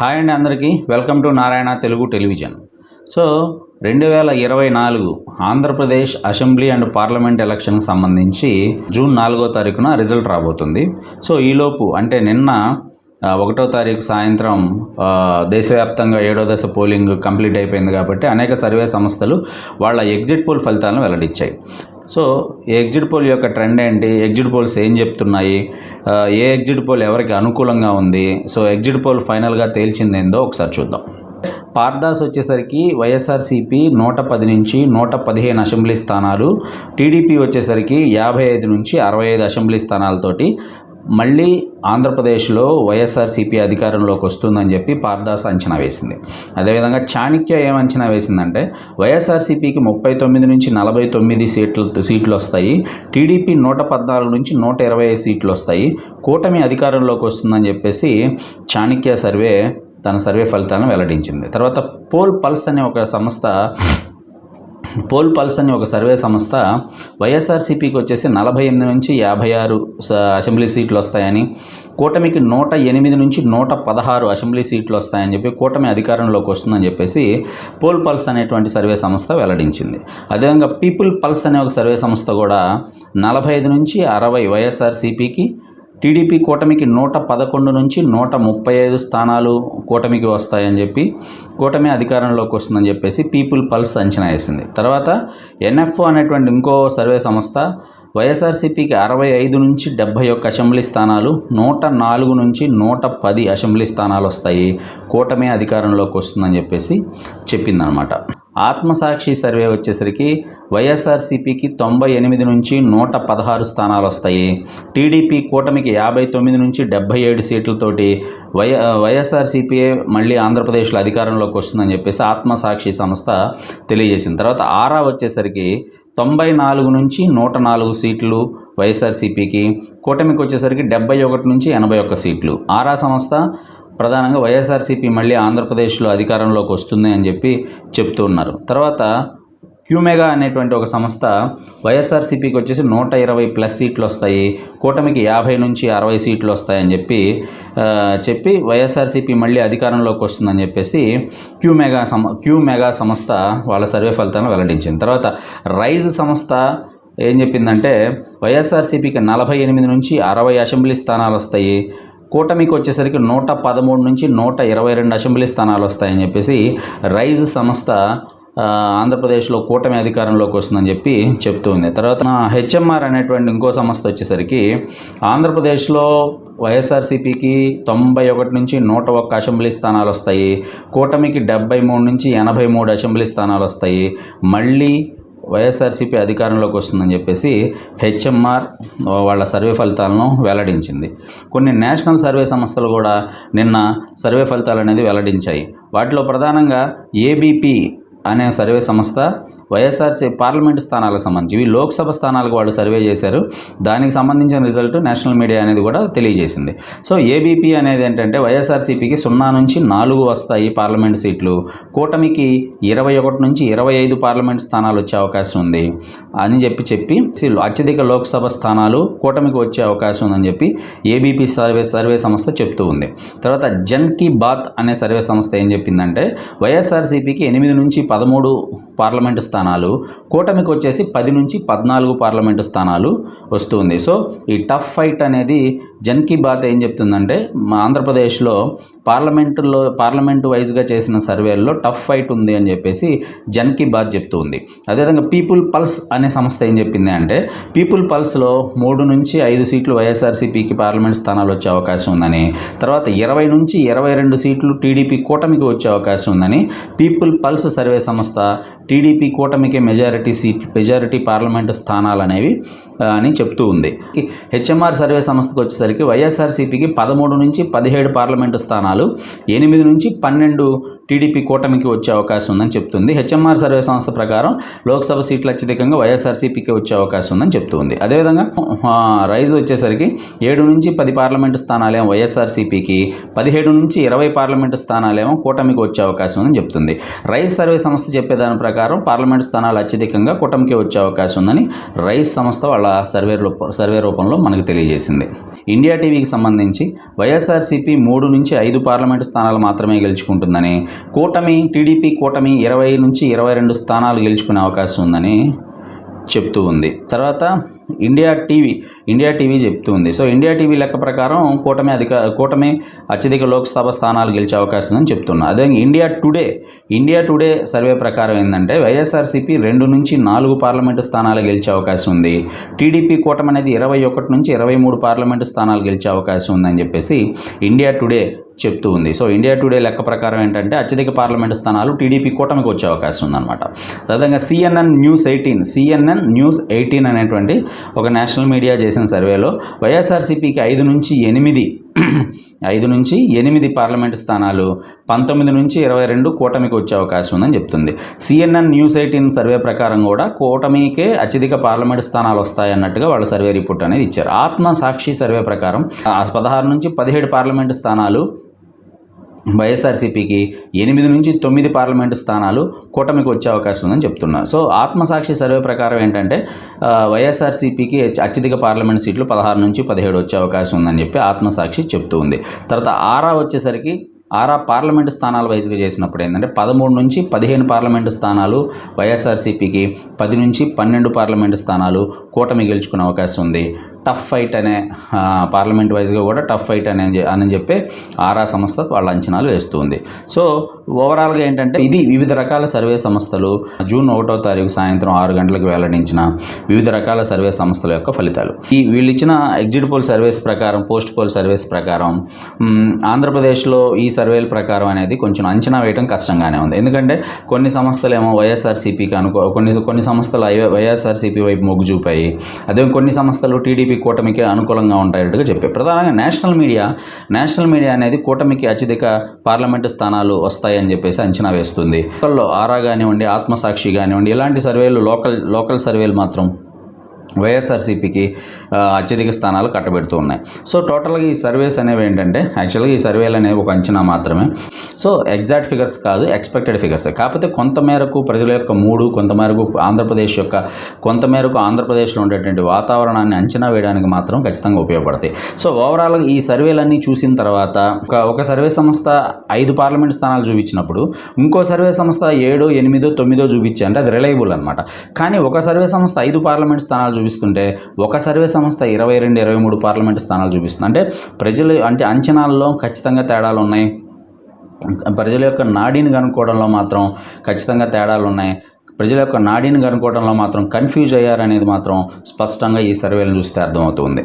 Hi అండి అందరికీ welcome to Narayana Telugu television. So 2024 Andhra Pradesh assembly and parliament ఎలక్షన్కి సంబంధించి జూన్ 4వ తారీఖున రిజల్ట్ రాబోతుంది. సో ఈలోపు అంటే నిన్న 1వ తారీఖు సాయంత్రం దేశవ్యాప్తంగా 7వ దశ పోలింగ్ కంప్లీట్ అయిపోయింది కాబట్టి అనేక సర్వే సంస్థలు వాళ్ళ ఎగ్జిట్ పోల్ ఫలితాలను వెల్లడించాయి. సో ఈ ఎగ్జిట్ పోల్ యొక్క ట్రెండ్ ఏంటి, ఎగ్జిట్ పోల్స్ ఏం చెప్తున్నాయి, ఏ ఎగ్జిట్ పోల్ ఎవరికి అనుకూలంగా ఉంది, సో ఎగ్జిట్ పోల్ ఫైనల్గా తేల్చిందేందో ఒకసారి చూద్దాం. పార్దాస్ వచ్చేసరికి వైఎస్ఆర్సీపీ 110 నుంచి 115 అసెంబ్లీ స్థానాలు, టీడీపీ వచ్చేసరికి 55 నుంచి 65 అసెంబ్లీ స్థానాలతోటి మళ్ళీ ఆంధ్రప్రదేశ్లో వైఎస్ఆర్సీపీ అధికారంలోకి వస్తుందని చెప్పి పార్దాస్ అంచనా వేసింది. అదేవిధంగా చాణక్య ఏం అంచనా వేసిందంటే వైఎస్ఆర్సీపీకి 39 నుంచి 49 సీట్లు వస్తాయి, టీడీపీ 114 నుంచి 120 సీట్లు వస్తాయి, కూటమి అధికారంలోకి వస్తుందని చెప్పేసి చాణక్య తన సర్వే ఫలితాలను వెల్లడించింది. తర్వాత పోల్ పల్స్ అనే ఒక సర్వే సంస్థ వైఎస్ఆర్సీపీకి వచ్చేసి 48 నుంచి 56 అసెంబ్లీ సీట్లు వస్తాయని, కూటమికి 108 నుంచి 116 అసెంబ్లీ సీట్లు వస్తాయని చెప్పి కూటమి అధికారంలోకి వస్తుందని చెప్పేసి పోల్ పల్స్ అనేటువంటి సర్వే సంస్థ వెల్లడించింది. అదేవిధంగా పీపుల్ పల్స్ అనే ఒక సర్వే సంస్థ కూడా 45 నుంచి 60 వైఎస్ఆర్సీపీకి, టీడీపీ కూటమికి 111 నుంచి 135 స్థానాలు కూటమికి వస్తాయని చెప్పి కూటమి అధికారంలోకి వస్తుందని చెప్పేసి పీపుల్ పల్స్ అంచనా వేసింది. తర్వాత ఎన్ఎఫ్ఓ అనేటువంటి ఇంకో సర్వే సంస్థ వైఎస్ఆర్సీపీకి 65 నుంచి 71 అసెంబ్లీ స్థానాలు, 104 నుంచి 110 అసెంబ్లీ స్థానాలు వస్తాయి, కూటమి అధికారంలోకి వస్తుందని చెప్పేసి చెప్పిందనమాట. ఆత్మసాక్షి సర్వే వచ్చేసరికి వైఎస్ఆర్సీపీకి 98 నుంచి 116 స్థానాలు వస్తాయి, టీడీపీ కూటమికి 59 నుంచి 77 సీట్లతోటి వైఎస్ఆర్సీపీఏ మళ్ళీ ఆంధ్రప్రదేశ్లో అధికారంలోకి వస్తుందని చెప్పేసి ఆత్మసాక్షి సంస్థ తెలియజేసింది. తర్వాత ఆరా వచ్చేసరికి 94 నుంచి 104 సీట్లు వైఎస్ఆర్సీపీకి, కూటమికి వచ్చేసరికి 71 నుంచి 81 సీట్లు. ఆరా సంస్థ ప్రధానంగా వైఎస్ఆర్సీపీ మళ్ళీ ఆంధ్రప్రదేశ్లో అధికారంలోకి వస్తుంది అని చెప్పి చెప్తూ ఉన్నారు. తర్వాత క్యూమెగా అనేటువంటి ఒక సంస్థ వైఎస్ఆర్సీపీకి వచ్చేసి 120+ సీట్లు వస్తాయి, కూటమికి 50 నుంచి 60 సీట్లు వస్తాయని చెప్పి వైఎస్ఆర్సీపీ మళ్ళీ అధికారంలోకి వస్తుందని చెప్పేసి క్యూమెగా సంస్థ వాళ్ళ సర్వే ఫలితాలను వెల్లడించింది. తర్వాత రైజ్ సంస్థ ఏం చెప్పిందంటే వైఎస్ఆర్సీపీకి 48 నుంచి 60 అసెంబ్లీ స్థానాలు వస్తాయి, కూటమికి వచ్చేసరికి 113 నుంచి 122 అసెంబ్లీ స్థానాలు వస్తాయని చెప్పేసి రైజ్ సంస్థ ఆంధ్రప్రదేశ్లో కూటమి అధికారంలోకి వస్తుందని చెప్పి చెప్తూ ఉంది. తర్వాత హెచ్ఎంఆర్ అనేటువంటి ఇంకో సంస్థ వచ్చేసరికి ఆంధ్రప్రదేశ్లో వైఎస్ఆర్సీపీకి 91 నుంచి 101 అసెంబ్లీ స్థానాలు వస్తాయి, కూటమికి 73 నుంచి 83 అసెంబ్లీ స్థానాలు వస్తాయి, మళ్ళీ వైఎస్ఆర్సీపీ అధికారంలోకి వస్తుందని చెప్పేసి హెచ్ఎంఆర్ వాళ్ళ సర్వే ఫలితాలను వెల్లడించింది. కొన్ని నేషనల్ సర్వే సంస్థలు కూడా నిన్న సర్వే ఫలితాలు అనేది వెల్లడించాయి. వాటిలో ప్రధానంగా ఏబీపీ అనే సర్వే సంస్థ వైఎస్ఆర్సీపీ పార్లమెంటు స్థానాలకు సంబంధించి ఇవి లోక్సభ స్థానాలకు వాళ్ళు సర్వే చేశారు, దానికి సంబంధించిన రిజల్ట్ నేషనల్ మీడియా అనేది కూడా తెలియజేసింది. సో ఏబీపీ అనేది ఏంటంటే వైఎస్ఆర్సీపీకి 0 నుంచి 4 వస్తాయి పార్లమెంట్ సీట్లు, కూటమికి 21 నుంచి 25 పార్లమెంట్ స్థానాలు వచ్చే అవకాశం ఉంది అని చెప్పి అత్యధిక లోక్సభ స్థానాలు కూటమికి వచ్చే అవకాశం ఉందని చెప్పి ఏబీపీ సర్వే సంస్థ చెప్తూ ఉంది. తర్వాత జన్ కీ బాత్ అనే సర్వే సంస్థ ఏం చెప్పిందంటే వైఎస్ఆర్సీపీకి 8 నుంచి 13 పార్లమెంటు స్థానాలు, కూటమికి వచ్చేసి 10 నుంచి 14 పార్లమెంటు స్థానాలు వస్తుంది. సో ఈ టఫ్ ఫైట్ అనేది జన్ కీ బాత్ ఏం చెప్తుందంటే ఆంధ్రప్రదేశ్లో పార్లమెంటు వైజ్గా చేసిన సర్వేల్లో టఫ్ ఫైట్ ఉంది అని చెప్పేసి జన్ కీ బాత్ చెప్తూ ఉంది. అదేవిధంగా పీపుల్ పల్స్ అనే సంస్థ ఏం చెప్పింది అంటే పీపుల్ పల్స్లో 3 నుంచి 5 సీట్లు వైఎస్ఆర్సీపీకి పార్లమెంట్ స్థానాలు వచ్చే అవకాశం ఉందని, తర్వాత 20 నుంచి 22 సీట్లు టీడీపీ కూటమికి వచ్చే అవకాశం ఉందని పీపుల్ పల్స్ సర్వే సంస్థ టీడీపీ కూటమికి మెజారిటీ పార్లమెంటు స్థానాలు అనేవి అని చెప్తూ ఉంది. హెచ్ఎంఆర్ సర్వే సంస్థకు వచ్చేసరికి వైఎస్ఆర్సీపీకి 13 నుంచి 17 పార్లమెంటు స్థానాలు, 8 నుంచి 12 టీడీపీ కూటమికి వచ్చే అవకాశం ఉందని చెప్తుంది. హెచ్ఎంఆర్ సర్వే సంస్థ ప్రకారం లోక్సభ సీట్లు అత్యధికంగా వైఎస్ఆర్సీపీకి వచ్చే అవకాశం ఉందని చెప్తుంది. అదేవిధంగా రైజ్ వచ్చేసరికి 7 నుంచి 10 పార్లమెంటు స్థానాలేమో వైఎస్ఆర్సీపీకి, 17 నుంచి 20 పార్లమెంటు స్థానాలేమో కూటమికి వచ్చే అవకాశం ఉందని చెప్తుంది. రైజ్ సర్వే సంస్థ చెప్పేదాని ప్రకారం పార్లమెంటు స్థానాలు అత్యధికంగా కూటమికి వచ్చే అవకాశం ఉందని రైజ్ సంస్థ వాళ్ళ సర్వే రూపంలో మనకు తెలియజేసింది. ఇండియా టీవీకి సంబంధించి వైఎస్ఆర్సీపీ 3 నుంచి 5 పార్లమెంటు స్థానాలు మాత్రమే గెలుచుకుంటుందని, టీడీపీ కూటమి 20 నుంచి 22 స్థానాలు గెలుచుకునే అవకాశం ఉందని చెప్తూ ఉంది. తర్వాత ఇండియా టీవీ చెప్తూ ఉంది. సో ఇండియా టీవీ లెక్క ప్రకారం కూటమి అత్యధిక లోక్సభ స్థానాలు గెలిచే అవకాశం ఉందని చెప్తున్నారు. అదే ఇండియా టుడే సర్వే ప్రకారం ఏంటంటే వైఎస్ఆర్సీపీ 2 నుంచి 4 పార్లమెంటు స్థానాలు గెలిచే అవకాశం ఉంది. టీడీపీ కూటమి అనేది 21 నుంచి 23 పార్లమెంటు స్థానాలు గెలిచే అవకాశం ఉందని చెప్పేసి ఇండియా టుడే చెప్తూ ఉంది. సో ఇండియా టుడే లెక్క ప్రకారం ఏంటంటే అత్యధిక పార్లమెంటు స్థానాలు టీడీపీ కూటమికి వచ్చే అవకాశం ఉందన్నమాట. అదేవిధంగా CNN న్యూస్ 18 అనేటువంటి ఒక నేషనల్ మీడియా చేసిన సర్వేలో వైఎస్ఆర్సీపీకి 5 నుంచి 8 పార్లమెంటు స్థానాలు, 19 నుంచి 22 కూటమికి వచ్చే అవకాశం ఉందని చెప్తుంది. CNN న్యూస్ 18 సర్వే ప్రకారం కూడా కూటమికే అత్యధిక పార్లమెంటు స్థానాలు వస్తాయన్నట్టుగా వాళ్ళ సర్వే రిపోర్ట్ అనేది ఇచ్చారు. ఆత్మసాక్షి సర్వే ప్రకారం 16 నుంచి 17 పార్లమెంటు స్థానాలు వైఎస్ఆర్సీపీకి, 8 నుంచి 9 పార్లమెంటు స్థానాలు కూటమికి వచ్చే అవకాశం ఉందని చెప్తున్నారు. సో ఆత్మసాక్షి సర్వే ప్రకారం ఏంటంటే వైఎస్ఆర్సీపీకి అత్యధిక పార్లమెంట్ సీట్లు 16 నుంచి 17 వచ్చే అవకాశం ఉందని చెప్పి ఆత్మసాక్షి చెప్తూ ఉంది. తర్వాత ఆరా పార్లమెంటు స్థానాల వైజ్గా చేసినప్పుడు ఏంటంటే 13 నుంచి 15 పార్లమెంటు స్థానాలు వైఎస్ఆర్సీపీకి, 10 నుంచి 12 పార్లమెంటు స్థానాలు కూటమి గెలుచుకునే అవకాశం ఉంది. టఫ్ ఫైట్ అనే పార్లమెంట్ వైజ్గా కూడా టఫ్ ఫైట్ అని చెప్పి ఆరా సంస్థ వాళ్ళ అంచనాలు వేస్తుంది. సో ఓవరాల్గా ఏంటంటే ఇది వివిధ రకాల సర్వే సంస్థలు జూన్ 1వ తారీఖు సాయంత్రం 6 గంటలకు వెల్లడించిన వివిధ రకాల సర్వే సంస్థల యొక్క ఫలితాలు. వీళ్ళు ఇచ్చిన ఎగ్జిట్ పోల్ సర్వేస్ ప్రకారం, పోస్ట్ పోల్ సర్వేస్ ప్రకారం ఆంధ్రప్రదేశ్లో ఈ సర్వేల ప్రకారం అనేది కొంచెం అంచనా వేయడం కష్టంగానే ఉంది. ఎందుకంటే కొన్ని సంస్థలు ఏమో వైఎస్ఆర్సీపీకి కొన్ని సంస్థలు వైఎస్ఆర్సీపీ వైపు మొగ్గు చూపాయి. అదే కొన్ని సంస్థలు టీడీపీ కూటమికి అనుకూలంగా ఉంటాయట్టుగా చెప్పారు. ప్రధానంగా నేషనల్ మీడియా అనేది కూటమికి అత్యధిక పార్లమెంటు స్థానాలు వస్తాయని చెప్పేసి అంచనా వేస్తుంది. ఆరా కానివ్వండి, ఆత్మసాక్షి కానివ్వండి, ఇలాంటి సర్వేలు లోకల్ సర్వేలు మాత్రం వైఎస్ఆర్సీపీకి అత్యధిక స్థానాలు కట్టబెడుతూ ఉన్నాయి. సో టోటల్గా ఈ సర్వేస్ అనేవి ఏంటంటే యాక్చువల్గా ఈ సర్వేలు అనేవి ఒక అంచనా మాత్రమే. సో ఎగ్జాక్ట్ ఫిగర్స్ కాదు, ఎక్స్పెక్టెడ్ ఫిగర్స్. కాకపోతే కొంతమేరకు ప్రజల యొక్క మూడు, కొంతమేరకు ఆంధ్రప్రదేశ్లో ఉండేటువంటి వాతావరణాన్ని అంచనా వేయడానికి మాత్రం ఖచ్చితంగా ఉపయోగపడతాయి. సో ఓవరాల్గా ఈ సర్వేలన్నీ చూసిన తర్వాత ఒక సర్వే సంస్థ 5 పార్లమెంట్ స్థానాలు చూపించినప్పుడు ఇంకో సర్వే సంస్థ 7, 8, 9 చూపించే అంటే అది రిలయబుల్ అనమాట. కానీ ఒక సర్వే సంస్థ 5 పార్లమెంట్ స్థానాలు చూపిస్తుంటే ఒక సర్వే సంస్థ 22, 23 పార్లమెంటు స్థానాలు చూపిస్తుంది. అంటే అంచనాల్లో ఖచ్చితంగా తేడాలు ఉన్నాయి. ప్రజల యొక్క నాడీని కనుక్కోవడంలో మాత్రం ఖచ్చితంగా తేడాలు ఉన్నాయి. ప్రజల యొక్క నాడీని కనుక్కోవడంలో మాత్రం కన్ఫ్యూజ్ అయ్యారనేది మాత్రం స్పష్టంగా ఈ సర్వేలను చూస్తే అర్థమవుతుంది.